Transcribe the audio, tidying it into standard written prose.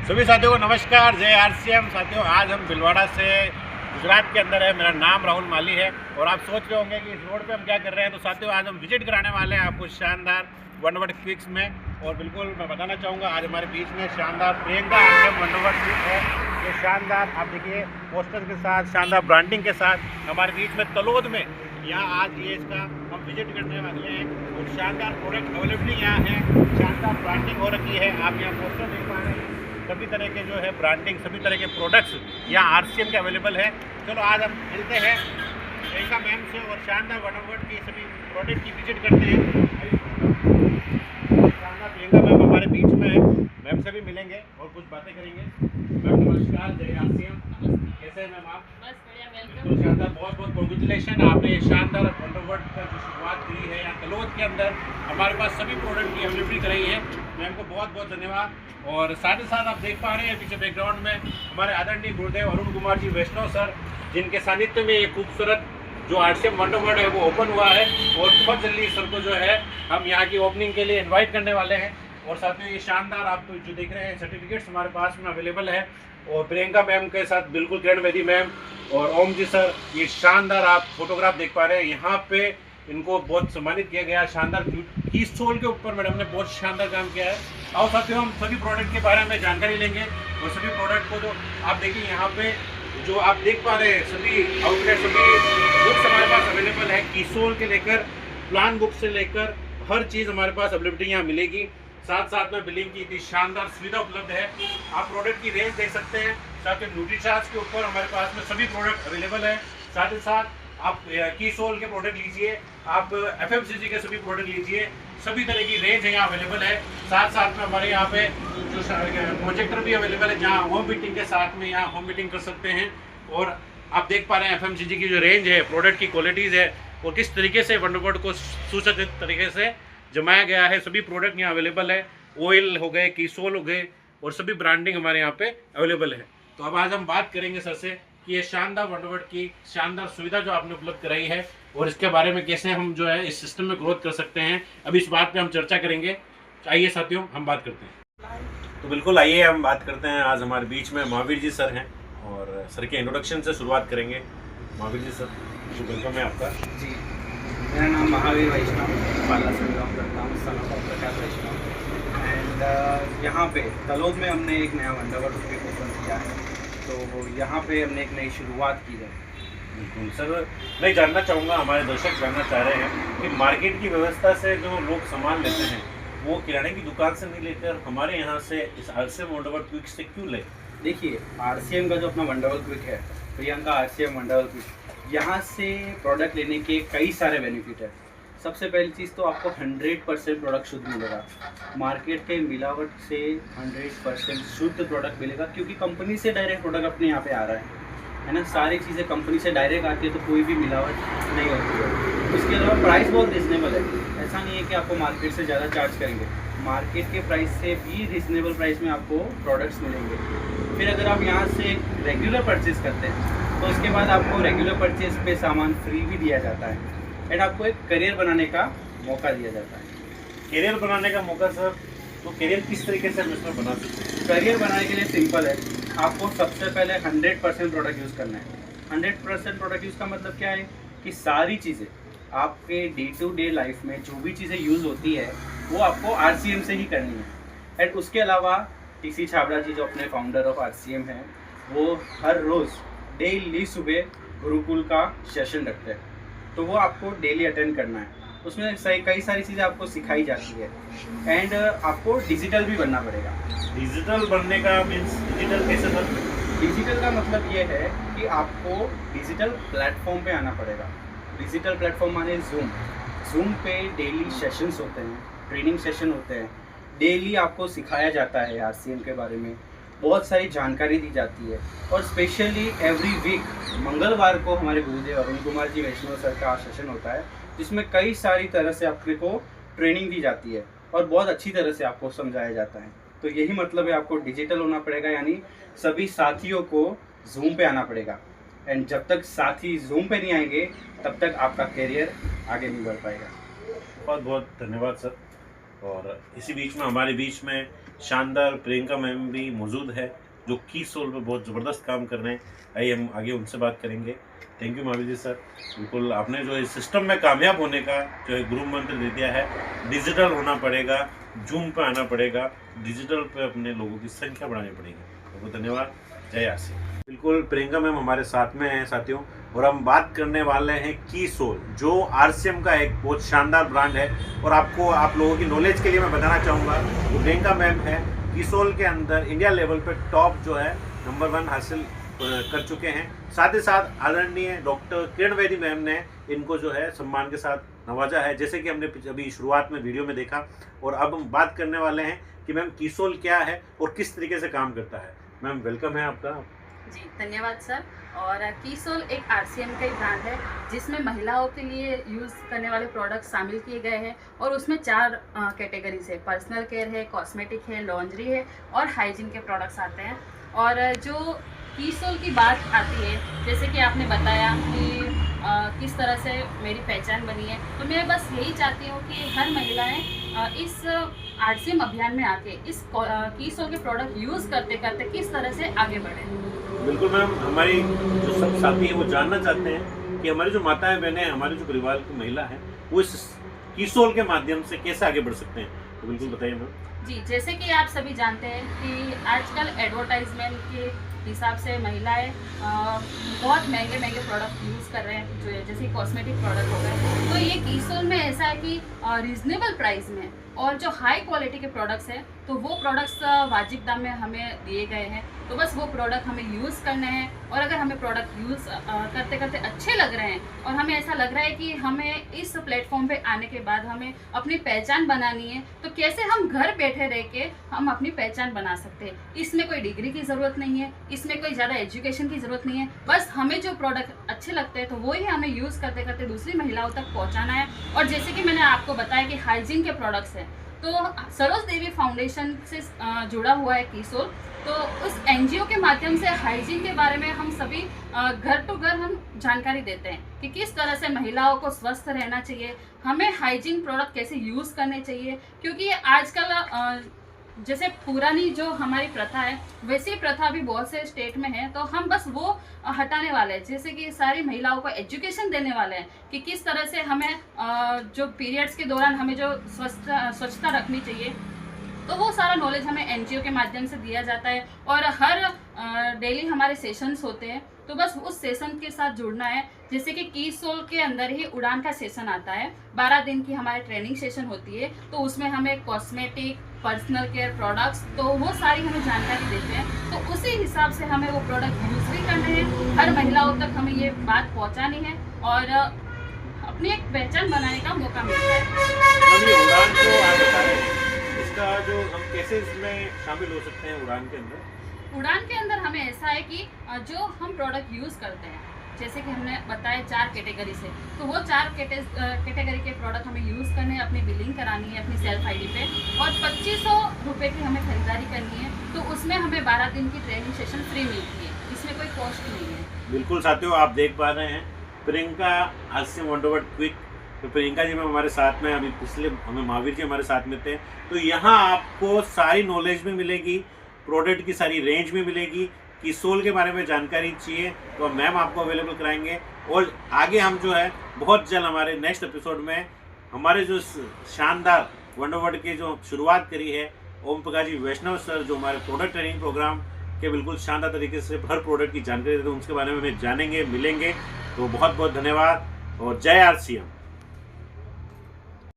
सभी साथियों को नमस्कार, जय आरसीएम। साथियों, आज हम भीलवाड़ा से गुजरात के अंदर है। मेरा नाम राहुल माली है और आप सोच रहे होंगे कि इस रोड पे हम क्या कर रहे हैं। तो साथियों, आज हम विजिट कराने वाले हैं आपको शानदार वंडरवर्ड क्विक्स में। और बिल्कुल मैं बताना चाहूँगा, आज हमारे बीच में शानदार प्रियंका आश्रम वंडरवर्ड क्विक है। ये शानदार आप देखिए पोस्टर के साथ, शानदार ब्रांडिंग के साथ हमारे बीच में तलोद में यहाँ आज ये इसका हम विजिट करने वाले हैं। और शानदार प्रोडक्ट अवेलेबल यहाँ है, शानदार ब्रांडिंग हो रखी है। आप यहाँ पोस्टर देख पा रहे हैं, सभी तरह के जो है ब्रांडिंग, सभी तरह के प्रोडक्ट्स यहाँ आरसीएम के अवेलेबल है। चलो आज हम मिलते हैं प्रियंका मैम से और शानदार वंडरवर्ड की सभी प्रोडक्ट की विजिट करते हैं। शानदार प्रियंका मैम हमारे बीच में है, मैम से भी मिलेंगे और कुछ बातें करेंगे। मैम नमस्कार, जय आरसीएम। कैसे हैं मैम आप? बस बढ़िया, तो वेलकम। शानदार, बहुत बहुत कॉन्ग्रेचुलेशन, आपने ये शानदार वंडरवर्ड का जो शुरुआत की है यहाँ तलोद के अंदर हमारे पास सभी प्रोडक्ट की अवेलेबिलिटी कराई है। मैम को बहुत बहुत धन्यवाद। और साथ ही साथ आप देख पा रहे हैं पीछे बैकग्राउंड में हमारे आदरणीय गुरुदेव अरुण कुमार जी वैष्णव सर, जिनके सानिध्य में ये खूबसूरत जो आरसीएम वंडरवर्ड है वो ओपन हुआ है। और बहुत जल्दी सर को जो है हम यहाँ की ओपनिंग के लिए इन्वाइट करने वाले हैं। और साथ में ये शानदार आप जो देख रहे हैं सर्टिफिकेट्स हमारे पास में अवेलेबल है। और प्रियंका मैम के साथ बिल्कुल किरण बेदी मैम और ओम जी सर, ये शानदार आप फोटोग्राफ देख पा रहे हैं। यहाँ पे इनको बहुत सम्मानित किया गया। शानदार की सोल के ऊपर मैडम ने बहुत शानदार काम किया है। और साथियों, हम सभी प्रोडक्ट के बारे में जानकारी लेंगे और सभी प्रोडक्ट को जो आप देखिए यहाँ पे जो आप देख पा रहे हैं सभी आउटलेट, सभी बुक्स हमारे पास अवेलेबल है। की सोल के लेकर प्लान बुक से लेकर हर चीज़ हमारे पास अवेलेबिलिटी यहाँ मिलेगी। साथ साथ में बिलिंग की इतनी शानदार सुविधा उपलब्ध है। आप प्रोडक्ट की रेंज देख सकते हैं। साथ ही न्यूट्रीचार्ज के ऊपर हमारे पास में सभी प्रोडक्ट अवेलेबल है। साथ ही साथ आप की सोल के प्रोडक्ट लीजिए, आप एफएमसीजी के सभी प्रोडक्ट लीजिए, सभी तरह की रेंज यहाँ अवेलेबल है। साथ साथ में हमारे यहाँ पे जो प्रोजेक्टर भी अवेलेबल है, जहाँ होम मीटिंग के साथ में यहाँ होम मीटिंग कर सकते हैं। और आप देख पा रहे हैं एफएमसीजी की जो रेंज है, प्रोडक्ट की क्वालिटीज़ है और किस तरीके से वंडरवर्ड को सुसज्जित तरीके से जमाया गया है। सभी प्रोडक्ट यहाँ अवेलेबल है। ऑयल हो गए, कीसोल हो गए और सभी ब्रांडिंग हमारे यहाँ पे अवेलेबल है। तो अब आज हम बात करेंगे सर से कि ये शानदार वंडरवर्ड की शानदार सुविधा जो आपने उपलब्ध कराई है और इसके बारे में कैसे हम जो है इस सिस्टम में ग्रोथ कर सकते हैं, अभी इस बात पे हम चर्चा करेंगे। आइए साथियों, हम बात करते हैं। तो बिल्कुल आइए हम बात करते हैं। आज हमारे बीच में महावीर जी सर हैं और सर के इंट्रोडक्शन से शुरुआत करेंगे। महावीर जी सर, वेलकम है आपका। जी, मेरा नाम महावीर वैष्णव, पाला से बिलोंग करता हूँ, son of Prakash Vaishnav. And यहाँ पे तलोद में हमने एक नया वंडरवर्ड क्विक ओपन किया है, तो यहाँ पे हमने एक नई शुरुआत की है। बिल्कुल सर, मैं जानना चाहूँगा, हमारे दर्शक जानना चाह रहे हैं कि मार्केट की व्यवस्था से जो लोग सामान लेते हैं वो किराने की दुकान से नहीं लेकर हमारे यहाँ से इस आरसीएम वंडरवर्ड क्विक से क्यों ले? देखिए, आरसीएम का जो अपना वंडरवर्ड क्विक है, प्रियंका आरसीएम वंडरवर्ड क्विक, यहाँ से प्रोडक्ट लेने के कई सारे बेनिफिट है। सबसे पहली चीज़ तो आपको 100% प्रोडक्ट शुद्ध मिलेगा। मार्केट के मिलावट से 100% शुद्ध प्रोडक्ट मिलेगा, क्योंकि कंपनी से डायरेक्ट प्रोडक्ट अपने यहाँ पे आ रहा है ना। सारी चीज़ें कंपनी से डायरेक्ट आती है, तो कोई भी मिलावट नहीं होती है। इसके अलावा प्राइस बहुत रिजनेबल है। ऐसा नहीं है कि आपको मार्केट से ज़्यादा चार्ज करेंगे, मार्केट के प्राइस से भी रिजनेबल प्राइस में आपको प्रोडक्ट्स मिलेंगे। फिर अगर आप यहाँ से रेगुलर परचेज़ करते हैं तो उसके बाद आपको रेगुलर परचेज पे सामान फ्री भी दिया जाता है एंड आपको एक करियर बनाने का मौका दिया जाता है। करियर बनाने का मौका सर, तो करियर किस तरीके से हम इसमें बना सकते हैं? करियर बनाने के लिए सिंपल है। आपको सबसे पहले 100% प्रोडक्ट यूज़ करना है। 100% प्रोडक्ट यूज़ का मतलब क्या है कि सारी चीज़ें आपके डे टू डे लाइफ में जो भी चीज़ें यूज़ होती है वो आपको आरसीएम से ही करनी है। एंड उसके अलावा टीसी छाबड़ा जी, जो अपने फाउंडर ऑफ आरसीएम हैं, वो हर रोज़ डेली सुबह गुरुकुल का सेशन रखते हैं, तो वो आपको डेली अटेंड करना है। उसमें कई सारी चीज़ें आपको सिखाई जाती है एंड आपको डिजिटल भी बनना पड़ेगा। डिजिटल बनने का मीन्स डिजिटल कैसे सर? डिजिटल का मतलब ये है कि आपको डिजिटल प्लेटफॉर्म पे आना पड़ेगा। डिजिटल प्लेटफॉर्म माने जूम पे डेली सेशंस होते हैं, ट्रेनिंग सेशन होते हैं। डेली आपको सिखाया जाता है आरसीएम के बारे में, बहुत सारी जानकारी दी जाती है। और स्पेशली एवरी वीक मंगलवार को हमारे गुरुदेव अरुण कुमार जी वैष्णव सर का सेशन होता है, जिसमें कई सारी तरह से आपको ट्रेनिंग दी जाती है और बहुत अच्छी तरह से आपको समझाया जाता है। तो यही मतलब है, आपको डिजिटल होना पड़ेगा, यानी सभी साथियों को जूम पे आना पड़ेगा। एंड जब तक साथी जूम पे नहीं आएंगे तब तक आपका करियर आगे नहीं बढ़ पाएगा। बहुत बहुत धन्यवाद सर। और इसी बीच में हमारे बीच में शानदार प्रियंका मैम भी मौजूद है जो की सोल पे बहुत ज़बरदस्त काम कर रहे हैं। आइए हम आगे उनसे बात करेंगे। Thank you Mahavir ji sir, बिल्कुल आपने जो इस सिस्टम में कामयाब होने का जो है गुरु मंत्र दे दिया है, डिजिटल होना पड़ेगा, जूम पे आना पड़ेगा, डिजिटल पे अपने लोगों की संख्या बढ़ानी पड़ेगी। बहुत बहुत धन्यवाद। जय आरसीएम। बिल्कुल प्रियंका मैम हमारे साथ में हैं साथियों, और हम बात करने वाले हैं की सोल जो आरसीएम का एक बहुत शानदार ब्रांड है। और आपको आप लोगों की नॉलेज के लिए मैं बताना चाहूँगा जो प्रियंका मैम है की सोल के अंदर इंडिया लेवल पे टॉप जो है नंबर 1 हासिल कर चुके हैं। साथ ही साथ आदरणीय डॉक्टर किरण बेदी मैम ने इनको जो है सम्मान के साथ नवाजा है, जैसे कि हमने अभी शुरुआत में वीडियो में देखा। और अब हम बात करने वाले हैं कि मैम की सोल क्या है और किस तरीके से काम करता है। मैम वेलकम है आपका। जी धन्यवाद सर। और की सोल एक आरसीएम का ही ब्रांड है जिसमें महिलाओं के लिए यूज़ करने वाले प्रोडक्ट्स शामिल किए गए हैं। और उसमें 4 कैटेगरीज है, पर्सनल केयर है, कॉस्मेटिक है, लॉन्ड्री है और हाइजीन के प्रोडक्ट्स आते हैं। और जो की सोल की बात आती है, जैसे कि आपने बताया कि किस तरह से मेरी पहचान बनी है, तो मैं बस यही चाहती हूँ कि हर महिलाएं इस आरसीएम अभियान में आके इस की सोल के प्रोडक्ट यूज़ करते करते किस तरह से आगे बढ़े। बिल्कुल मैम, हमारी जो सब साथी हैं वो जानना चाहते हैं कि हमारी जो माताएं बहनें, हमारे जो परिवार की महिला हैं, वो इस की सोल के माध्यम से कैसे आगे बढ़ सकते हैं, तो बिल्कुल बताइए मैम। जी, जैसे कि आप सभी जानते हैं कि आजकल एडवर्टाइजमेंट के हिसाब से महिलाएं बहुत महंगे महंगे प्रोडक्ट यूज़ कर रहे हैं, जो जैसे कॉस्मेटिक प्रोडक्ट हो गए। तो ये की सोल में ऐसा है कि रीज़नेबल प्राइस में और जो हाई क्वालिटी के प्रोडक्ट्स हैं, तो वो प्रोडक्ट्स वाजिब दाम में हमें दिए गए हैं। तो बस वो प्रोडक्ट हमें यूज़ करने हैं। और अगर हमें प्रोडक्ट यूज़ करते करते अच्छे लग रहे हैं और हमें ऐसा लग रहा है कि हमें इस प्लेटफॉर्म पे आने के बाद हमें अपनी पहचान बनानी है, तो कैसे हम घर बैठे रह के हम अपनी पहचान बना सकते हैं। इसमें कोई डिग्री की ज़रूरत नहीं है, इसमें कोई ज़्यादा एजुकेशन की ज़रूरत नहीं है। बस हमें जो प्रोडक्ट अच्छे लगते हैं तो वही हमें यूज़ करते करते दूसरी महिलाओं तक पहुँचाना है। और जैसे कि मैंने आपको बताया कि हाइजीन के प्रोडक्ट्स हैं, तो सरोज देवी फाउंडेशन से जुड़ा हुआ है की सोल। तो उस एनजीओ के माध्यम से हाइजीन के बारे में हम सभी घर टू घर हम जानकारी देते हैं कि किस तरह से महिलाओं को स्वस्थ रहना चाहिए, हमें हाइजीन प्रोडक्ट कैसे यूज़ करने चाहिए। क्योंकि आजकल जैसे पुरानी जो हमारी प्रथा है, वैसी प्रथा भी बहुत से स्टेट में है, तो हम बस वो हटाने वाले हैं। जैसे कि सारी महिलाओं को एजुकेशन देने वाले हैं कि किस तरह से हमें जो पीरियड्स के दौरान हमें जो स्वच्छता रखनी चाहिए, तो वो सारा नॉलेज हमें एनजीओ के माध्यम से दिया जाता है। और हर डेली हमारे सेशंस होते हैं, तो बस उस सेशन के साथ जुड़ना है। जैसे कि की सोल के अंदर ही उड़ान का सेशन आता है, 12 दिन की हमारी ट्रेनिंग सेशन होती है। तो उसमें हमें कॉस्मेटिक, पर्सनल केयर प्रोडक्ट्स, तो वो सारी हमें जानकारी देते हैं। तो उसी हिसाब से हमें वो प्रोडक्ट यूज़ भी करने हैं, हर महिलाओं तक हमें ये बात पहुँचानी है और अपनी एक पहचान बनाने का मौका मिलता है। उड़ान जो आप बता रहे हैं, इसका जो हम कैसे इसमें शामिल हो सकते हैं उड़ान के अंदर? उड़ान के अंदर हमें ऐसा है कि जो हम प्रोडक्ट यूज़ करते हैं, जैसे कि हमने बताया 4 कैटेगरी से, तो वो 4 कैटेगरी के प्रोडक्ट हमें यूज़ करने हैं, अपनी बिलिंग करानी है अपनी सेल्फ आईडी पे, और 2500 रुपये की हमें खरीदारी करनी है। तो उसमें हमें 12 दिन की ट्रेनिंग सेशन फ्री मिलती है, इसमें कोई कॉस्ट नहीं है। बिल्कुल साथियों, आप देख पा रहे हैं प्रियंका आरसीएम वंडरवर्ड क्विक। तो प्रियंका जी में हमारे साथ में, अभी पिछले हमें महावीर जी हमारे साथ में थे। तो यहाँ आपको सारी नॉलेज भी मिलेगी, प्रोडक्ट की सारी रेंज भी मिलेगी। की सोल के बारे में जानकारी चाहिए तो मैम आपको अवेलेबल कराएंगे। और आगे हम जो है बहुत जल्द हमारे नेक्स्ट एपिसोड में हमारे जो शानदार वंडरवर्ड की जो शुरुआत करी है ओम प्रकाश जी वैष्णव सर, जो हमारे प्रोडक्ट ट्रेनिंग प्रोग्राम के बिल्कुल शानदार तरीके से हर प्रोडक्ट की जानकारी देते हैं, उनके बारे में जानेंगे, मिलेंगे। तो बहुत बहुत धन्यवाद और जय आरसीएम।